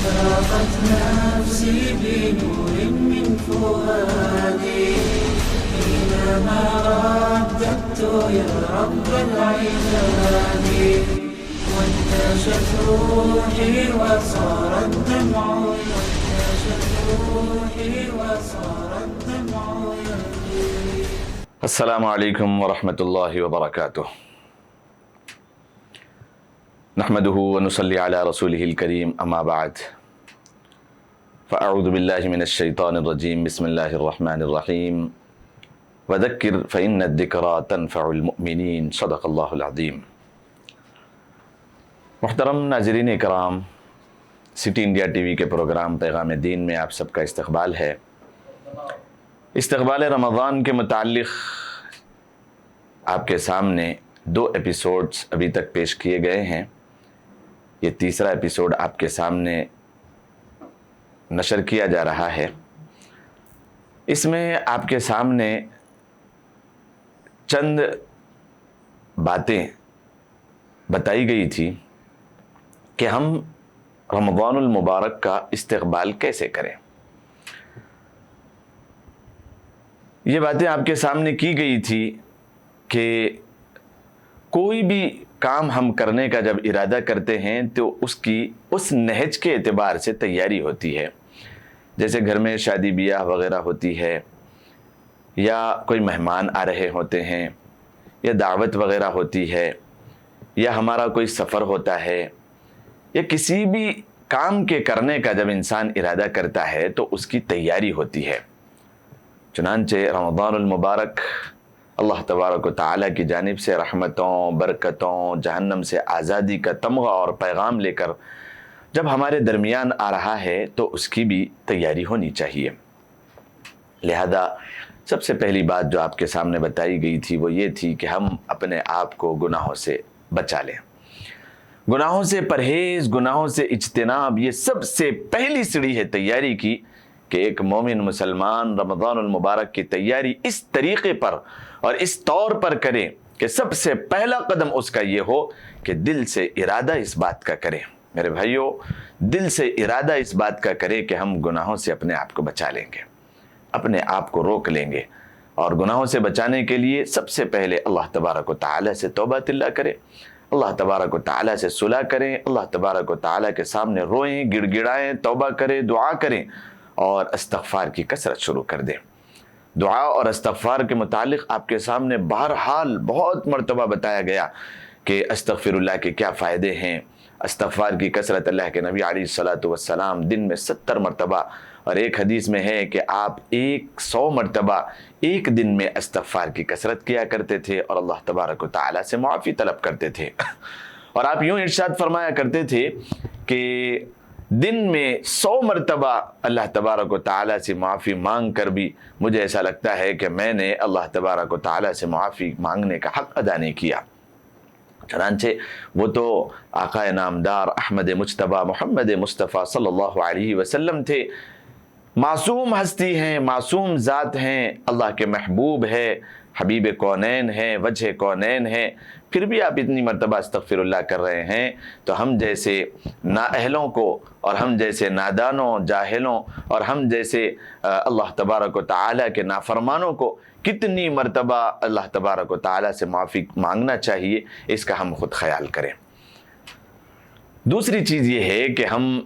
أشرقت نفسي بنور من فؤادي حينما رددت يا رب العباد وانتشت روحي وصار الدمع السلام علیکم ورحمۃ اللہ وبرکاتہ نحمدہ ونصلی علی رسولہ الکریم اما بعد فاعوذ باللہ من الشیطان الرجیم بسم اللہ الرحمن الرحیم وذکر فإن الذکریٰ تنفع المؤمنین صدق اللہ العظیم۔ محترم ناظرین اکرام، سٹی انڈیا ٹی وی کے پروگرام پیغام دین میں آپ سب کا استقبال ہے۔ استقبال رمضان کے متعلق آپ کے سامنے 2 ایپیسوڈز ابھی تک پیش کیے گئے ہیں۔ یہ تیسرا ایپیسوڈ آپ کے سامنے نشر کیا جا رہا ہے۔ اس میں آپ کے سامنے چند باتیں بتائی گئی تھی کہ ہم رمضان المبارک کا استقبال کیسے کریں۔ یہ باتیں آپ کے سامنے کی گئی تھی کہ کوئی بھی کام ہم کرنے کا جب ارادہ کرتے ہیں تو اس نہج کے اعتبار سے تیاری ہوتی ہے۔ جیسے گھر میں شادی بیاہ وغیرہ ہوتی ہے، یا کوئی مہمان آ رہے ہوتے ہیں، یا دعوت وغیرہ ہوتی ہے، یا ہمارا کوئی سفر ہوتا ہے، یا کسی بھی کام کے کرنے کا جب انسان ارادہ کرتا ہے تو اس کی تیاری ہوتی ہے۔ چنانچہ رمضان المبارک اللہ تبارک و تعالیٰ کی جانب سے رحمتوں، برکتوں، جہنم سے آزادی کا تمغہ اور پیغام لے کر جب ہمارے درمیان آ رہا ہے تو اس کی بھی تیاری ہونی چاہیے۔ لہذا سب سے پہلی بات جو آپ کے سامنے بتائی گئی تھی وہ یہ تھی کہ ہم اپنے آپ کو گناہوں سے بچا لیں۔ گناہوں سے پرہیز، گناہوں سے اجتناب، یہ سب سے پہلی سیڑھی ہے تیاری کی، کہ ایک مومن مسلمان رمضان المبارک کی تیاری اس طریقے پر اور اس طور پر کرے کہ سب سے پہلا قدم اس کا یہ ہو کہ دل سے ارادہ اس بات کا کرے۔ میرے بھائیوں، دل سے ارادہ اس بات کا کرے کہ ہم گناہوں سے اپنے آپ کو بچا لیں گے، اپنے آپ کو روک لیں گے، اور گناہوں سے بچانے کے لیے سب سے پہلے اللہ تبارک و تعالیٰ سے توبہ اللہ کرے، اللہ تبارک و تعالیٰ سے صلح کریں، اللہ تبارک و تعالیٰ کے سامنے روئیں، گڑ گڑائیں، توبہ کریں، دعا کریں، اور استغفار کی کثرت شروع کر دیں۔ دعا اور استغفار کے متعلق آپ کے سامنے بہرحال بہت مرتبہ بتایا گیا کہ استغفر اللہ کے کیا فائدے ہیں۔ استغفار کی کثرت، اللہ کے نبی علیہ الصلاۃ والسلام دن میں 70 مرتبہ، اور ایک حدیث میں ہے کہ آپ 100 مرتبہ ایک دن میں استغفار کی کثرت کیا کرتے تھے اور اللہ تبارک و تعالیٰ سے معافی طلب کرتے تھے۔ اور آپ یوں ارشاد فرمایا کرتے تھے کہ دن میں 100 مرتبہ اللہ تبارک و تعالیٰ سے معافی مانگ کر بھی مجھے ایسا لگتا ہے کہ میں نے اللہ تبارک و تعالیٰ سے معافی مانگنے کا حق ادا نہیں کیا۔ چنانچہ وہ تو آقا نامدار احمد مجتبیٰ محمد مصطفیٰ صلی اللہ علیہ وسلم تھے، معصوم ہستی ہیں، معصوم ذات ہیں، اللہ کے محبوب ہے، حبیب کونین ہیں، وجہ کونین ہیں، پھر بھی آپ اتنی مرتبہ استغفر اللہ کر رہے ہیں۔ تو ہم جیسے نااہلوں کو، اور ہم جیسے نادانوں، جاہلوں، اور ہم جیسے اللہ تبارک و تعالیٰ کے نافرمانوں کو کتنی مرتبہ اللہ تبارک و تعالیٰ سے معافی مانگنا چاہیے، اس کا ہم خود خیال کریں۔ دوسری چیز یہ ہے کہ ہم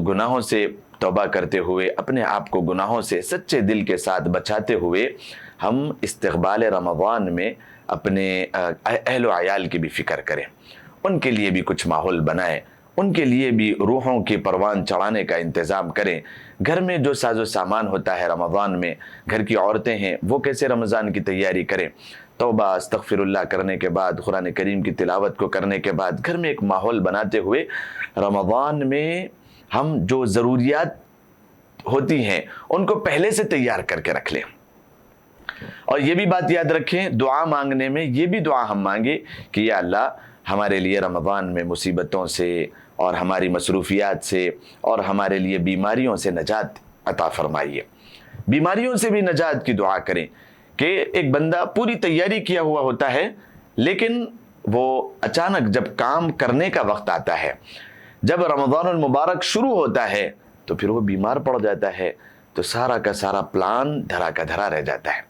گناہوں سے توبہ کرتے ہوئے، اپنے آپ کو گناہوں سے سچے دل کے ساتھ بچاتے ہوئے، ہم استقبال رمضان میں اپنے اہل و عیال کی بھی فکر کریں، ان کے لیے بھی کچھ ماحول بنائیں، ان کے لیے بھی روحوں کی پروان چڑھانے کا انتظام کریں۔ گھر میں جو ساز و سامان ہوتا ہے رمضان میں، گھر کی عورتیں ہیں وہ کیسے رمضان کی تیاری کریں، توبہ استغفر اللہ کرنے کے بعد، قرآن کریم کی تلاوت کو کرنے کے بعد، گھر میں ایک ماحول بناتے ہوئے رمضان میں ہم جو ضروریات ہوتی ہیں ان کو پہلے سے تیار کر کے رکھ لیں۔ اور یہ بھی بات یاد رکھیں، دعا مانگنے میں یہ بھی دعا ہم مانگے کہ یا اللہ ہمارے لیے رمضان میں مصیبتوں سے اور ہماری مصروفیات سے اور ہمارے لیے بیماریوں سے نجات عطا فرمائیے۔ بیماریوں سے بھی نجات کی دعا کریں کہ ایک بندہ پوری تیاری کیا ہوا ہوتا ہے، لیکن وہ اچانک جب کام کرنے کا وقت آتا ہے، جب رمضان المبارک شروع ہوتا ہے تو پھر وہ بیمار پڑ جاتا ہے تو سارا کا سارا پلان دھرا کا دھرا رہ جاتا ہے۔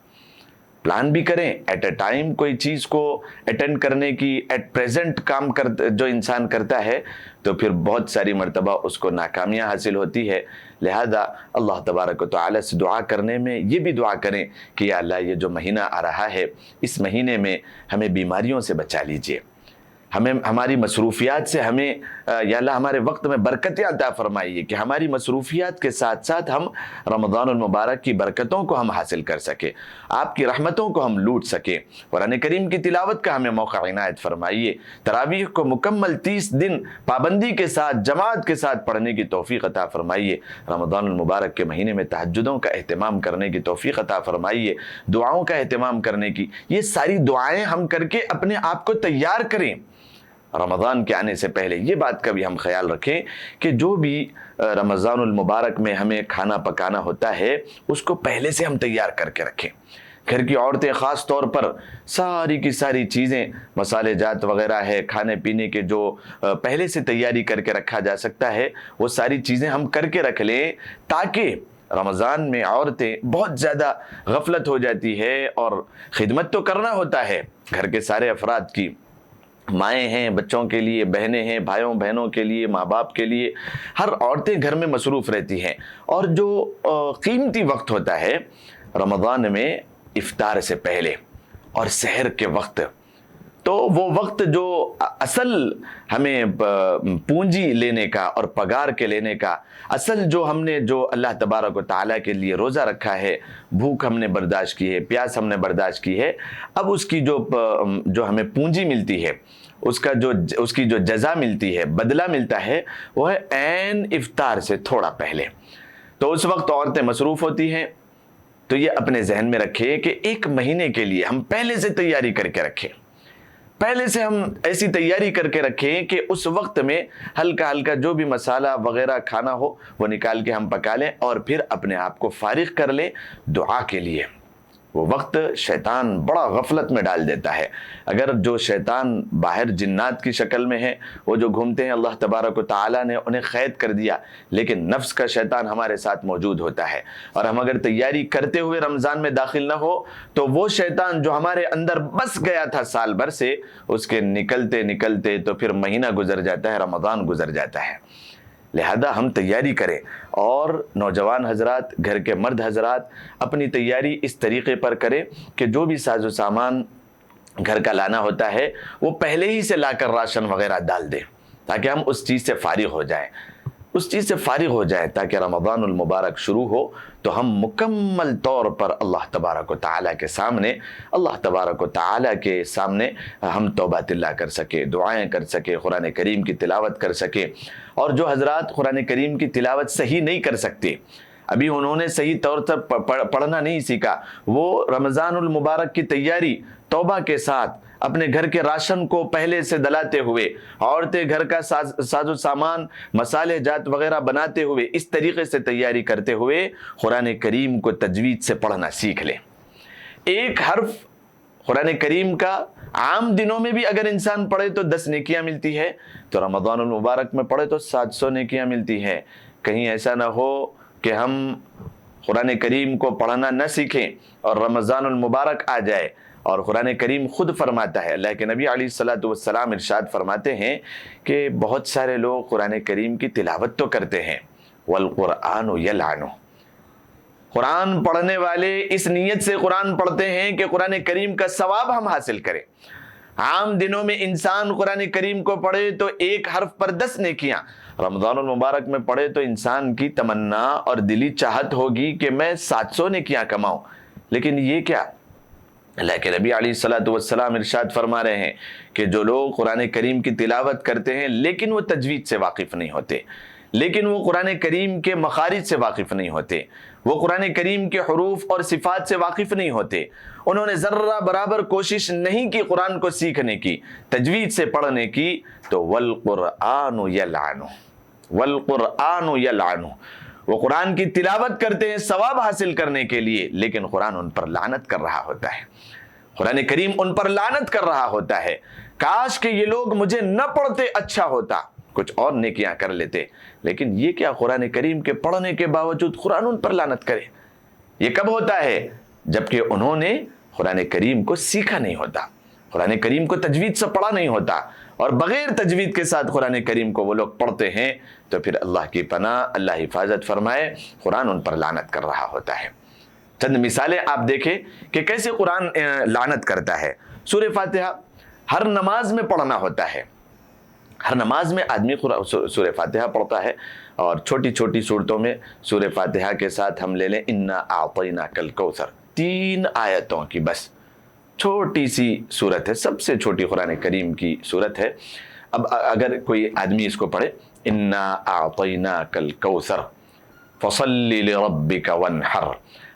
پلان بھی کریں ایٹ اے ٹائم، کوئی چیز کو اٹینڈ کرنے کی ایٹ پریزنٹ کام جو انسان کرتا ہے تو پھر بہت ساری مرتبہ اس کو ناکامیاں حاصل ہوتی ہے۔ لہذا اللہ تبارک و تعالی سے دعا کرنے میں یہ بھی دعا کریں کہ یا اللہ یہ جو مہینہ آ رہا ہے اس مہینے میں ہمیں بیماریوں سے بچا لیجئے، ہمیں ہماری مصروفیات سے ہمیں یا اللہ ہمارے وقت میں برکتیں عطا فرمائیے کہ ہماری مصروفیات کے ساتھ ساتھ ہم رمضان المبارک کی برکتوں کو ہم حاصل کر سکیں، آپ کی رحمتوں کو ہم لوٹ سکیں۔ قرآن کریم کی تلاوت کا ہمیں موقع عنایت فرمائیے، تراویح کو مکمل 30 دن پابندی کے ساتھ جماعت کے ساتھ پڑھنے کی توفیق عطا فرمائیے۔ رمضان المبارک کے مہینے میں تہجدوں کا اہتمام کرنے کی توفیق عطا فرمائیے، دعاؤں کا اہتمام کرنے کی، یہ ساری دعائیں ہم کر کے اپنے آپ کو تیار کریں رمضان کے آنے سے پہلے۔ یہ بات کا بھی ہم خیال رکھیں کہ جو بھی رمضان المبارک میں ہمیں کھانا پکانا ہوتا ہے اس کو پہلے سے ہم تیار کر کے رکھیں۔ گھر کی عورتیں خاص طور پر ساری کی ساری چیزیں، مسالے جات وغیرہ ہے، کھانے پینے کے جو پہلے سے تیاری کر کے رکھا جا سکتا ہے وہ ساری چیزیں ہم کر کے رکھ لیں، تاکہ رمضان میں عورتیں بہت زیادہ غفلت ہو جاتی ہے اور خدمت تو کرنا ہوتا ہے گھر کے سارے افراد کی، مائیں ہیں بچوں کے لیے، بہنیں ہیں بھائیوں بہنوں کے لیے، ماں باپ کے لیے، ہر عورتیں گھر میں مصروف رہتی ہیں۔ اور جو قیمتی وقت ہوتا ہے رمضان میں افطار سے پہلے اور سحر کے وقت، تو وہ وقت جو اصل ہمیں پونجی لینے کا اور پگار کے لینے کا، اصل جو ہم نے جو اللہ تبارک و تعالیٰ کے لیے روزہ رکھا ہے، بھوک ہم نے برداشت کی ہے، پیاس ہم نے برداشت کی ہے، اب اس کی جو ہمیں پونجی ملتی ہے، اس کی جو جزا ملتی ہے، بدلہ ملتا ہے، وہ ہے عین افطار سے تھوڑا پہلے۔ تو اس وقت عورتیں مصروف ہوتی ہیں، تو یہ اپنے ذہن میں رکھیں کہ ایک مہینے کے لیے ہم پہلے سے تیاری کر کے رکھیں، پہلے سے ہم ایسی تیاری کر کے رکھیں کہ اس وقت میں ہلکا ہلکا جو بھی مسالہ وغیرہ کھانا ہو وہ نکال کے ہم پکا لیں اور پھر اپنے آپ کو فارغ کر لیں دعا کے لیے۔ وہ وقت شیطان بڑا غفلت میں ڈال دیتا ہے۔ اگر جو شیطان باہر جنات کی شکل میں ہے، وہ جو گھومتے ہیں، اللہ تبارک و تعالیٰ نے انہیں قید کر دیا، لیکن نفس کا شیطان ہمارے ساتھ موجود ہوتا ہے، اور ہم اگر تیاری کرتے ہوئے رمضان میں داخل نہ ہو تو وہ شیطان جو ہمارے اندر بس گیا تھا سال بھر سے، اس کے نکلتے نکلتے تو پھر مہینہ گزر جاتا ہے، رمضان گزر جاتا ہے۔ لہذا ہم تیاری کریں، اور نوجوان حضرات، گھر کے مرد حضرات اپنی تیاری اس طریقے پر کریں کہ جو بھی ساز و سامان گھر کا لانا ہوتا ہے وہ پہلے ہی سے لا کر راشن وغیرہ ڈال دیں، تاکہ ہم اس چیز سے فارغ ہو جائیں، تاکہ رمضان المبارک شروع ہو تو ہم مکمل طور پر اللہ تبارک و تعالیٰ کے سامنے ہم توبۃ اللہ کر سکے، دعائیں کر سکے، قرآن کریم کی تلاوت کر سکے۔ اور جو حضرات قرآن کریم کی تلاوت صحیح نہیں کر سکتے، ابھی انہوں نے صحیح طور سے پڑھنا نہیں سیکھا، وہ رمضان المبارک کی تیاری توبہ کے ساتھ اپنے گھر کے راشن کو پہلے سے دلاتے ہوئے، عورتیں گھر کا ساز و سامان، مسالے جات وغیرہ بناتے ہوئے، اس طریقے سے تیاری کرتے ہوئے قرآن کریم کو تجوید سے پڑھنا سیکھ لیں۔ ایک حرف قرآن کریم کا عام دنوں میں بھی اگر انسان پڑھے تو 10 نیکیاں ملتی ہے، تو رمضان المبارک میں پڑھے تو 700 نیکیاں ملتی ہیں۔ کہیں ایسا نہ ہو کہ ہم قرآن کریم کو پڑھنا نہ سیکھیں اور رمضان المبارک آ جائے۔ اور قرآن کریم خود فرماتا ہے، اللہ کے نبی علیہ الصلوۃ والسلام ارشاد فرماتے ہیں کہ بہت سارے لوگ قرآن کریم کی تلاوت تو کرتے ہیں، والقرآن یلعن، قرآن پڑھنے والے اس نیت سے قرآن پڑھتے ہیں کہ قرآن کریم کا ثواب ہم حاصل کریں۔ عام دنوں میں انسان قرآن کریم کو پڑھے تو ایک حرف پر 10 نیکیاں، رمضان المبارک میں پڑھے تو انسان کی تمنا اور دلی چاہت ہوگی کہ میں 700 نیکیاں کماؤں۔ لیکن یہ کیا؟ اللہ کے نبی علیہ الصلوۃ والسلام ارشاد فرما رہے ہیں کہ جو لوگ قرآن کریم کی تلاوت کرتے ہیں لیکن وہ تجوید سے واقف نہیں ہوتے، لیکن وہ قرآن کریم کے مخارج سے واقف نہیں ہوتے، وہ قرآن کریم کے حروف اور صفات سے واقف نہیں ہوتے، انہوں نے ذرہ برابر کوشش نہیں کی قرآن کو سیکھنے کی، تجوید سے پڑھنے کی، تو والقرآن یلعن، وہ قرآن کی تلاوت کرتے ہیں ثواب حاصل کرنے کے لیے، لیکن قرآن ان پر لعنت کر رہا ہوتا ہے، قرآن کریم ان پر لعنت کر رہا ہوتا ہے۔ کاش کہ یہ لوگ مجھے نہ پڑھتے اچھا ہوتا، کچھ اور نیکیاں کر لیتے، لیکن یہ کیا قرآن کریم کے پڑھنے کے باوجود قرآن ان پر لعنت کرے؟ یہ کب ہوتا ہے؟ جبکہ انہوں نے قرآن کریم کو سیکھا نہیں ہوتا، قرآن کریم کو تجوید سے پڑھا نہیں ہوتا، اور بغیر تجوید کے ساتھ قرآن کریم کو وہ لوگ پڑھتے ہیں، تو پھر اللہ کی پناہ، اللہ حفاظت فرمائے، قرآن ان پر لعنت کر رہا ہوتا ہے۔ چند مثالیں آپ دیکھیں کہ کیسے قرآن لعنت کرتا ہے۔ سورہ فاتحہ ہر نماز میں پڑھنا ہوتا ہے، ہر نماز میں آدمی سورہ فاتحہ پڑھتا ہے، اور چھوٹی چھوٹی صورتوں میں سورہ فاتحہ کے ساتھ ہم لے لیں انا اعطیناک الکوثر، 3 آیتوں کی بس چھوٹی سی صورت ہے، سب سے چھوٹی قرآن کریم کی صورت ہے۔ اب اگر کوئی آدمی اس کو پڑھے انا اعطیناک الکوثر فصلی لربک وانحر،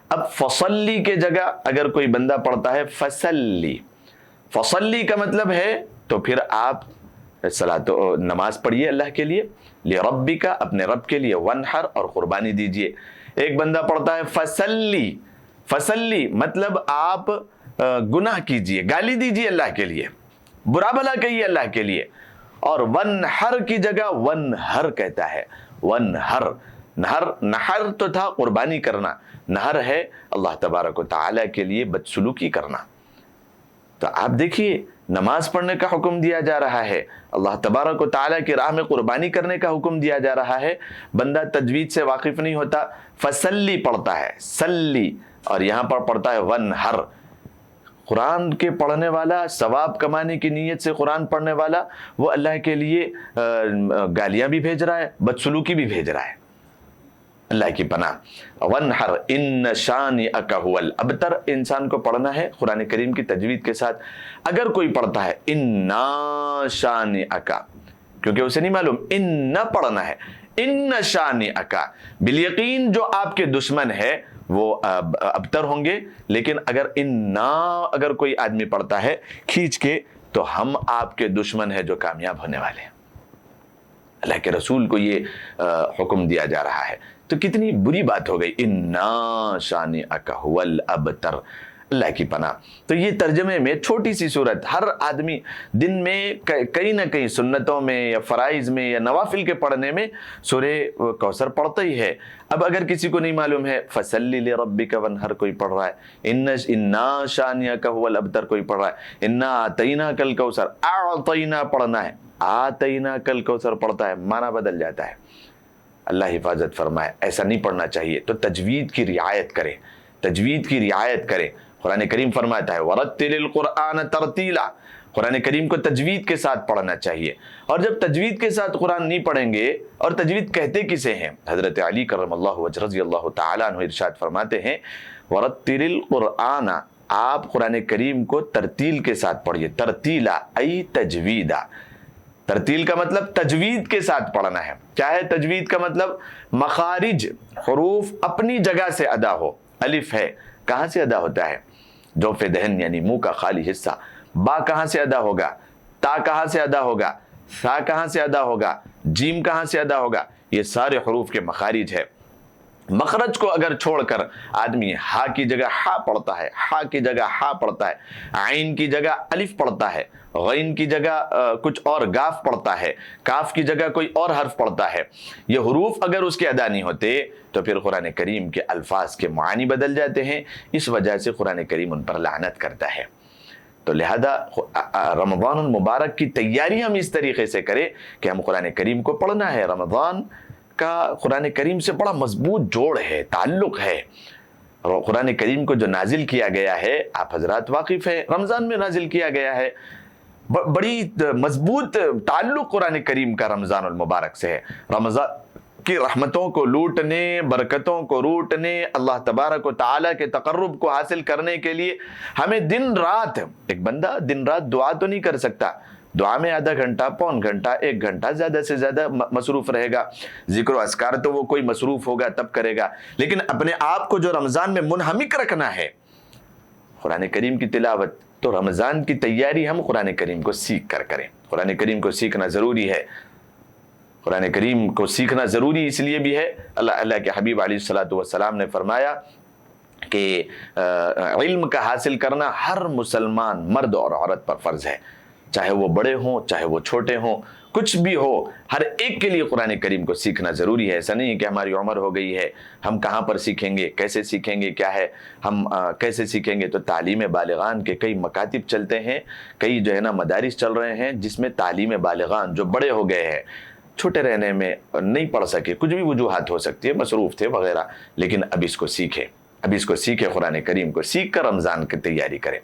اب فصلی کے جگہ اگر کوئی بندہ پڑھتا ہے فصلی، فصلی کا مطلب ہے تو پھر آپ نماز پڑھیے اللہ کے لیے، لربک اپنے رب کے لیے، وانحر اور قربانی دیجیے۔ ایک بندہ پڑھتا ہے فصلی، فصلی مطلب آپ گناہ کیجیے، گالی دیجیے اللہ کے لیے، برا بھلا کہیے اللہ کے لیے، اور وانحر کی جگہ وانحر کہتا ہے، وانحر، نحر تو تھا قربانی کرنا، نحر ہے اللہ تبارک و تعالی کے لیے بدسلوکی کرنا۔ تو آپ دیکھیے نماز پڑھنے کا حکم دیا جا رہا ہے، اللہ تبارک و تعالیٰ کی راہ میں قربانی کرنے کا حکم دیا جا رہا ہے، بندہ تجوید سے واقف نہیں ہوتا، فصلی پڑھتا ہے، سلی، اور یہاں پر پڑھتا ہے ونحر۔ قرآن کے پڑھنے والا، ثواب کمانے کی نیت سے قرآن پڑھنے والا، وہ اللہ کے لیے گالیاں بھی بھیج رہا ہے، بدسلوکی بھی بھیج رہا ہے، اللہ کی پناہ۔ وانحر ان شانئک هو الابتر، انسان کو پڑھنا ہے قرآن کریم کی تجوید کے ساتھ۔ اگر کوئی پڑھتا ہے انا شانئک، کیونکہ اسے نہیں معلوم ان پڑھنا ہے، ان شانئک، بالیقین جو آپ کے دشمن ہے وہ ابتر ہوں گے، لیکن اگر کوئی آدمی پڑھتا ہے کھینچ کے، تو ہم آپ کے دشمن ہیں جو کامیاب ہونے والے ہیں۔ اللہ کے رسول کو یہ حکم دیا جا رہا ہے، تو کتنی بری بات ہو گئی، انا شانئک هو الابتر، اللہ کی پناہ۔ تو یہ ترجمے میں چھوٹی سی صورت، ہر آدمی دن میں کئی نہ کئی سنتوں میں یا فرائض میں یا نوافل کے پڑھنے میں سورہ کوثر پڑھتا ہی ہے۔ اب اگر کسی کو نہیں معلوم ہے فصلی لربک وانحر کوئی پڑھ رہا ہے، انا شانئک هو الابتر کوئی پڑھ رہا ہے، انا اعطیناک الکوثر، اعطینا پڑھنا ہے، آتیناک الکوثر پڑھتا ہے، معنی بدل جاتا ہے۔ اللہ حفاظت فرمائے، ایسا نہیں پڑھنا چاہیے۔ تو تجوید کی رعایت کریں، تجوید کی رعایت کریں۔ قرآن کریم فرماتا ہے وَرَتِّلِ الْقُرْآنَ تَرْتِيلًا، قرآن کریم کو تجوید کے ساتھ پڑھنا چاہیے۔ اور جب تجوید کے ساتھ قرآن نہیں پڑھیں گے، اور تجوید کہتے کسے ہیں؟ حضرت علی کرم اللہ وجہ رضی اللہ تعالیٰ عنہ ارشاد فرماتے ہیں وَرَتِّلِ الْقُرْآنَ، آپ قرآن کریم کو ترتیل کے ساتھ پڑھیے، ترتیلا ای تجویدہ، ترتیل کا مطلب تجوید کے ساتھ پڑھنا ہے۔ کیا ہے تجوید کا مطلب؟ مخارج، حروف اپنی جگہ سے ادا ہو۔ الف ہے، کہاں سے ادا ہوتا ہے؟ جوف دہن یعنی منہ کا خالی حصہ۔ با کہاں سے ادا ہوگا؟ تا کہاں سے ادا ہوگا؟ سا کہاں سے ادا ہوگا؟ جیم کہاں سے ادا ہوگا؟ یہ سارے حروف کے مخارج ہے۔ مخرج کو اگر چھوڑ کر آدمی ہا کی جگہ ہا پڑھتا ہے، ہا کی جگہ ہا پڑھتا ہے، عین کی جگہ الف پڑھتا ہے، غین کی جگہ کچھ اور گاف پڑھتا ہے، کاف کی جگہ کوئی اور حرف پڑھتا ہے، یہ حروف اگر اس کے ادا نہیں ہوتے تو پھر قرآن کریم کے الفاظ کے معانی بدل جاتے ہیں، اس وجہ سے قرآن کریم ان پر لعنت کرتا ہے۔ تو لہذا رمضان المبارک کی تیاری ہم اس طریقے سے کریں کہ ہم قرآن کریم کو پڑھنا ہے۔ رمضان کا قرآن کریم سے بڑا مضبوط جوڑ ہے، تعلق ہے۔ اور قرآن کریم کو جو نازل کیا گیا ہے، آپ حضرات واقف ہیں، رمضان میں نازل کیا گیا ہے، بڑی مضبوط تعلق قرآن کریم کا رمضان المبارک سے ہے۔ رمضان کی رحمتوں کو لوٹنے، برکتوں کو روٹنے، اللہ تبارک و تعالیٰ کے تقرب کو حاصل کرنے کے لیے ہمیں دن رات، ایک بندہ دن رات دعا تو نہیں کر سکتا، دعا میں آدھا گھنٹہ، پون گھنٹہ، 1 گھنٹہ زیادہ سے زیادہ مصروف رہے گا، ذکر و اذکار تو وہ کوئی مصروف ہوگا تب کرے گا، لیکن اپنے آپ کو جو رمضان میں منہمک رکھنا ہے، قرآن کریم کی تلاوت، تو رمضان کی تیاری ہم قرآن کریم کو سیکھ کر کریں۔ قرآن کریم کو سیکھنا ضروری ہے، قرآن کریم کو سیکھنا ضروری اس لیے بھی ہے، اللہ کے حبیب علیہ الصلوۃ والسلام نے فرمایا کہ علم کا حاصل کرنا ہر مسلمان مرد اور عورت پر فرض ہے، چاہے وہ بڑے ہوں چاہے وہ چھوٹے ہوں، کچھ بھی ہو ہر ایک کے لیے قرآن کریم کو سیکھنا ضروری ہے. ایسا نہیں ہے کہ ہماری عمر ہو گئی ہے ہم کہاں پر سیکھیں گے, کیسے سیکھیں گے, کیا ہے ہم کیسے سیکھیں گے. تو تعلیم بالغان کے کئی مکاتب چلتے ہیں, کئی جو ہے نا مدارس چل رہے ہیں جس میں تعلیم بالغان جو بڑے ہو گئے ہیں, چھوٹے رہنے میں نہیں پڑھ سکے, کچھ بھی وجوہات ہو سکتی ہے, مصروف تھے وغیرہ, لیکن اب اس کو سیکھے, قرآن کریم کو سیکھ کر رمضان کی تیاری کریں.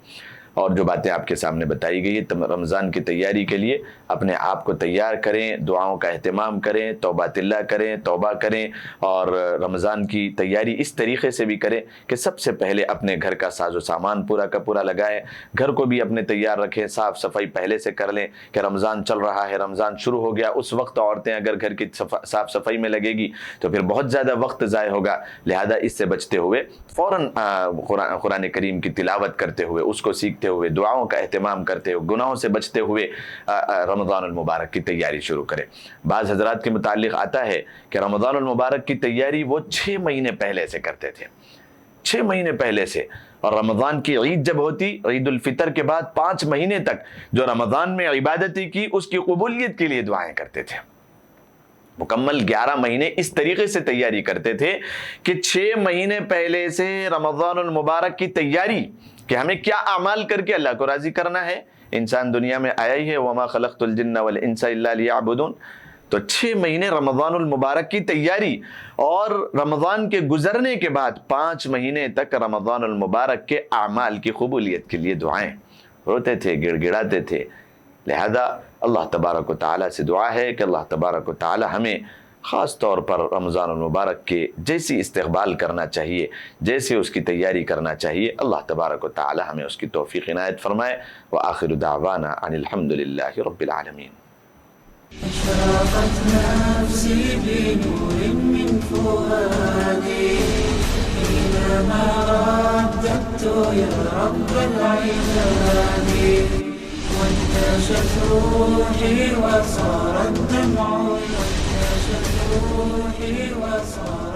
اور جو باتیں آپ کے سامنے بتائی گئی ہے رمضان کی تیاری کے لیے اپنے آپ کو تیار کریں, دعاؤں کا اہتمام کریں, توبۃ اللہ کریں, توبہ کریں, اور رمضان کی تیاری اس طریقے سے بھی کریں کہ سب سے پہلے اپنے گھر کا ساز و سامان پورا کا پورا لگائیں, گھر کو بھی اپنے تیار رکھیں, صاف صفائی پہلے سے کر لیں کہ رمضان چل رہا ہے, رمضان شروع ہو گیا, اس وقت عورتیں اگر گھر کی صاف صفائی میں لگے گی تو پھر بہت زیادہ وقت ضائع ہوگا. لہذا اس سے بچتے ہوئے فوراً قرآن کریم کی تلاوت کرتے ہوئے, اس کو سیکھتے ہوئے, دعاؤں کا اہتمام کرتے ہوئے, گناہوں سے بچتے ہوئے رمضان المبارک کی تیاری شروع کریں. بعض حضرات کے متعلق آتا ہے کہ رمضان المبارک کی تیاری وہ 6 مہینے پہلے سے کرتے تھے, 6 مہینے پہلے سے, اور رمضان کی عید جب ہوتی, عید الفطر کے بعد 5 مہینے تک جو رمضان میں عبادتی کی اس کی قبولیت کے لیے دعائیں کرتے تھے. مکمل 11 مہینے اس طریقے سے تیاری کرتے تھے کہ 6 مہینے پہلے سے رمضان المبارک کی تیاری کہ ہمیں کیا اعمال کر کے اللہ کو راضی کرنا ہے. انسان دنیا میں آیا ہی ہے, وما خلقت الجن والانس الا لیعبدون, تو 6 مہینے رمضان المبارک کی تیاری, اور رمضان کے گزرنے کے بعد 5 مہینے تک رمضان المبارک کے اعمال کی قبولیت کے لیے دعائیں. روتے تھے, گڑ گڑاتے تھے. لہذا اللہ تبارک و تعالیٰ سے دعا ہے کہ اللہ تبارک و تعالیٰ ہمیں خاص طور پر رمضان المبارک کے جیسی استقبال کرنا چاہیے, جیسے اس کی تیاری کرنا چاہیے, اللہ تبارک و تعالیٰ ہمیں اس کی توفیق عنایت فرمائے. وآخر دعوانا ان الحمد للہ رب العالمین. أشرقت نفسي بنور من فؤادي حينما رددت يا رب العباد وانتشت روحي وصار الدمع وانتشت روحي وصار